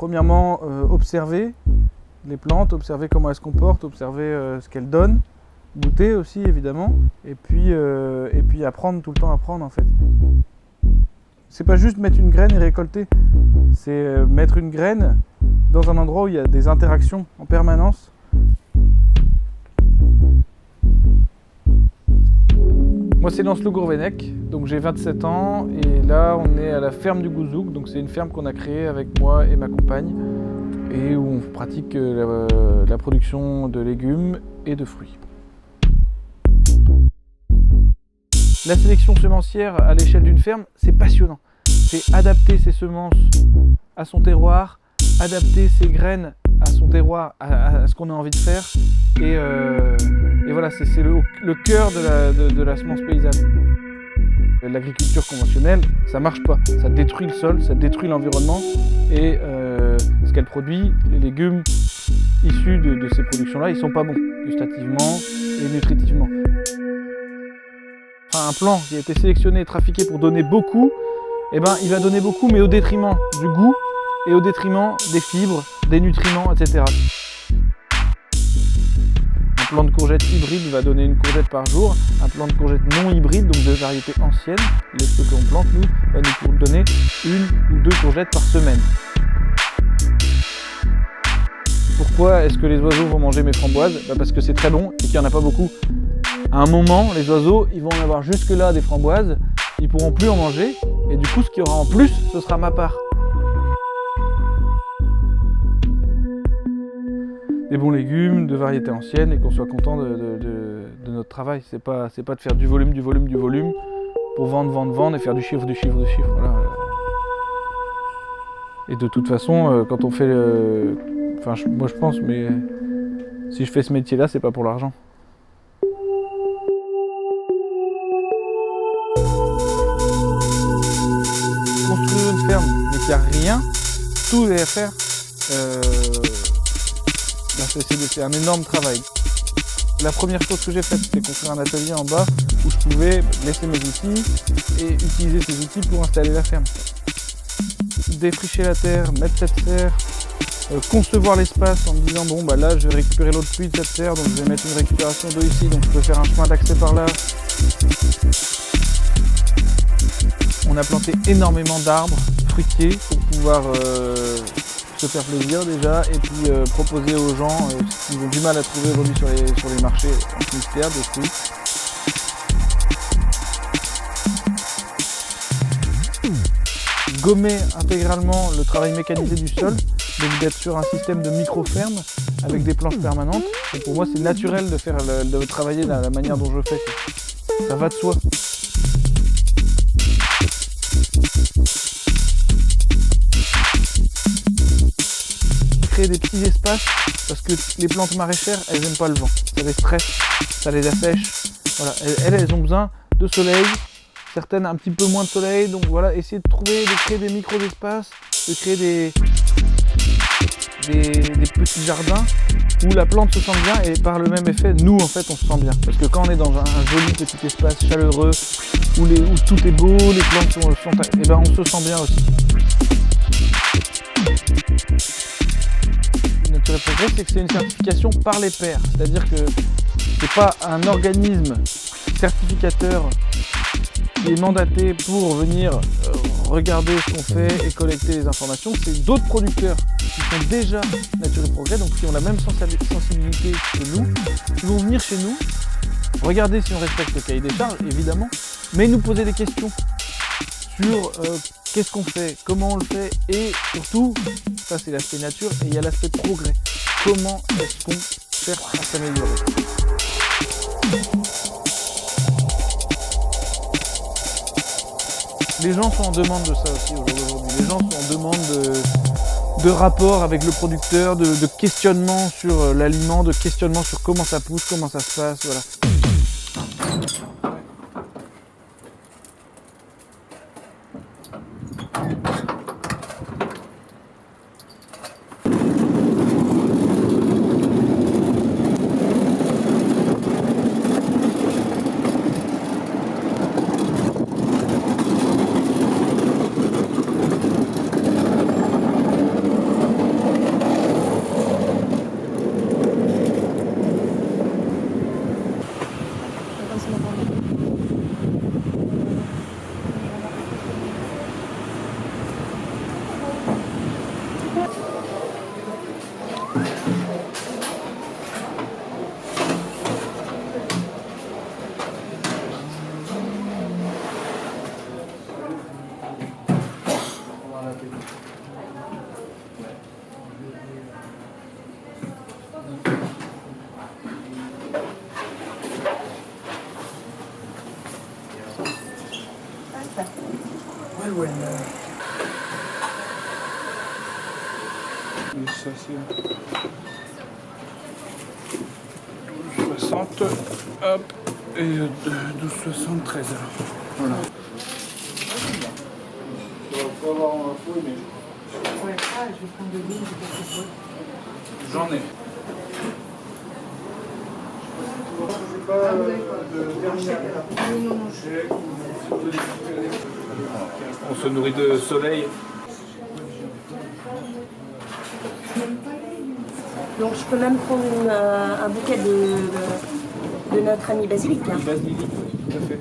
Premièrement, observer les plantes, observer comment elles se comportent, observer ce qu'elles donnent, goûter aussi évidemment, et puis apprendre, tout le temps apprendre en fait. C'est pas juste mettre une graine et récolter, c'est mettre une graine dans un endroit où il y a des interactions en permanence. Moi c'est Lancelot Gourvenec, donc j'ai 27 ans et là on est à la ferme du Gouzoug, donc c'est une ferme qu'on a créée avec moi et ma compagne et où on pratique la production de légumes et de fruits. La sélection semencière à l'échelle d'une ferme, c'est passionnant. C'est adapter ses semences à son terroir, adapter ses graines à son terroir, à ce qu'on a envie de faire. Et voilà, c'est le cœur de la semence paysanne. L'agriculture conventionnelle, ça marche pas. Ça détruit le sol, ça détruit l'environnement. Et ce qu'elle produit, les légumes issus de ces productions-là, ils sont pas bons, gustativement et nutritivement. Un plant qui a été sélectionné et trafiqué pour donner beaucoup, eh ben, il va donner beaucoup, mais au détriment du goût et au détriment des fibres, des nutriments, etc. Un plant de courgettes hybride va donner une courgette par jour. Un plant de courgettes non hybride, donc de variété ancienne, ceux que l'on plante, nous, va nous donner 1 ou 2 courgettes par semaine. Pourquoi est-ce que les oiseaux vont manger mes framboises? Parce que c'est très bon et qu'il n'y en a pas beaucoup. À un moment, les oiseaux, ils vont en avoir jusque-là des framboises, ils ne pourront plus en manger, et du coup, ce qu'il y aura en plus, ce sera ma part. Des bons légumes, de variété ancienne, et qu'on soit content de notre travail. C'est pas de faire du volume, pour vendre, et faire du chiffre. Voilà. Et de toute façon, quand on fait moi je pense, mais si je fais ce métier-là, c'est pas pour l'argent. Construire une ferme, mais qu'il n'y a rien, tout est à faire, c'est un énorme travail. La première chose que j'ai faite, c'était construire un atelier en bas où je pouvais laisser mes outils et utiliser ces outils pour installer la ferme. Défricher la terre, mettre cette terre, concevoir l'espace en me disant bon bah là je vais récupérer l'eau de pluie de cette terre, donc je vais mettre une récupération d'eau ici, donc je peux faire un chemin d'accès par là. On a planté énormément d'arbres fruitiers pour pouvoir se faire plaisir déjà et puis proposer aux gens ce qu'ils ont du mal à trouver aujourd'hui sur les marchés en Finistère, des fruits. Gommer intégralement le travail mécanisé du sol, donc d'être sur un système de micro-ferme avec des planches permanentes. Et pour moi c'est naturel de travailler de la manière dont je fais. Ça va de soi. Créer des petits espaces parce que les plantes maraîchères elles n'aiment pas le vent, ça les stresse, ça les assèche. Voilà. Elles ont besoin de soleil, certaines un petit peu moins de soleil, donc voilà, essayer de créer des micro-espaces, de créer des petits jardins où la plante se sent bien et par le même effet, nous en fait on se sent bien. Parce que quand on est dans un joli petit espace chaleureux où tout est beau, les plantes sont et ben on se sent bien aussi. Nature et Progrès, c'est que c'est une certification par les pairs, c'est-à-dire que c'est pas un organisme certificateur qui est mandaté pour venir regarder ce qu'on fait et collecter les informations, c'est d'autres producteurs qui sont déjà Nature et Progrès, donc qui ont la même sensibilité que nous, qui vont venir chez nous, regarder si on respecte le cahier des charges, évidemment, mais nous poser des questions sur qu'est-ce qu'on fait, comment on le fait, et surtout, ça c'est l'aspect nature, et il y a l'aspect progrès. Comment est-ce qu'on cherche à s'améliorer? Les gens sont en demande de ça aussi aujourd'hui. Les gens sont en demande de rapport avec le producteur, de questionnement sur l'aliment, de questionnement sur comment ça pousse, comment ça se passe, voilà. Ouais. Et ça c'est 12,60, hop, et 12,73 alors. Voilà. J'en ai. On se nourrit de soleil. Donc je peux même prendre un bouquet de notre ami basilic. Hein. Basilic, tout à fait.